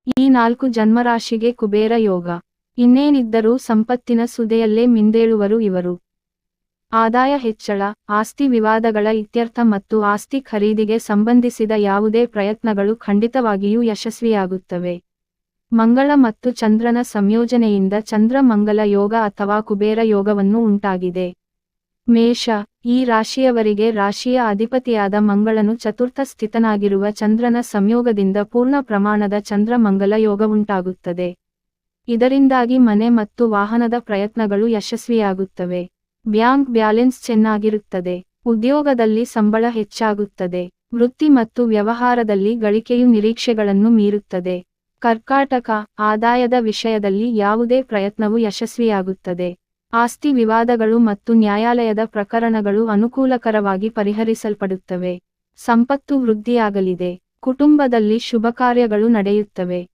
ಈ 4 ಜನ್ಮರಾಶಿಗೆ ಕುಬೇರ ಯೋಗ. ಇನ್ನೇನಿದ್ದರೂ ಸಂಪತ್ತಿನ ಸುದೆಯಲ್ಲೇ ಮಿಂದೇಳುವರು ಇವರು. ಆದಾಯ ಹೆಚ್ಚಳ, ಆಸ್ತಿ ವಿವಾದಗಳ ಇತ್ಯರ್ಥ ಮತ್ತು ಆಸ್ತಿ ಖರೀದಿಗೆ ಸಂಬಂಧಿಸಿದ ಯಾವುದೇ ಪ್ರಯತ್ನಗಳು ಖಂಡಿತವಾಗಿಯೂ ಯಶಸ್ವಿಯಾಗುತ್ತವೆ. ಮಂಗಳ ಮತ್ತು ಚಂದ್ರನ ಸಂಯೋಜನೆಯಿಂದ ಚಂದ್ರ-ಮಂಗಲ ಯೋಗ ಅಥವಾ ಕುಬೇರ ಯೋಗವನ್ನು ಉಂಟಾಗಿದೆ. ಮೇಷ, ಈ ರಾಶಿಯವರಿಗೆ ರಾಶಿಯ ಅಧಿಪತಿಯಾದ ಮಂಗಳನು ಚತುರ್ಥ ಸ್ಥಿತನಾಗಿರುವ ಚಂದ್ರನ ಸಂಯೋಗದಿಂದ ಪೂರ್ಣ ಪ್ರಮಾಣದ ಚಂದ್ರ-ಮಂಗಲ ಯೋಗವುಂಟಾಗುತ್ತದೆ. ಇದರಿಂದಾಗಿ ಮನೆ ಮತ್ತು ವಾಹನದ ಪ್ರಯತ್ನಗಳು ಯಶಸ್ವಿಯಾಗುತ್ತವೆ. ಬ್ಯಾಂಕ್ ಬ್ಯಾಲೆನ್ಸ್ ಚೆನ್ನಾಗಿರುತ್ತದೆ. ಉದ್ಯೋಗದಲ್ಲಿ ಸಂಬಳ ಹೆಚ್ಚಾಗುತ್ತದೆ. ವೃತ್ತಿ ಮತ್ತು ವ್ಯವಹಾರದಲ್ಲಿ ಗಳಿಕೆಯು ನಿರೀಕ್ಷೆಗಳನ್ನು ಮೀರುತ್ತದೆ. ಕರ್ಕಾಟಕ, ಆದಾಯದ ವಿಷಯದಲ್ಲಿ ಯಾವುದೇ ಪ್ರಯತ್ನವು ಯಶಸ್ವಿಯಾಗುತ್ತದೆ. ಆಸ್ತಿ ವಿವಾದಗಳು ಮತ್ತು ನ್ಯಾಯಾಲಯದ ಪ್ರಕರಣಗಳು ಅನುಕೂಲಕರವಾಗಿ ಪರಿಹರಿಸಲ್ಪಡುತ್ತವೆ. ಸಂಪತ್ತು ವೃದ್ಧಿಯಾಗಲಿದೆ. ಕುಟುಂಬದಲ್ಲಿ ಶುಭಕಾರ್ಯಗಳು ನಡೆಯುತ್ತವೆ.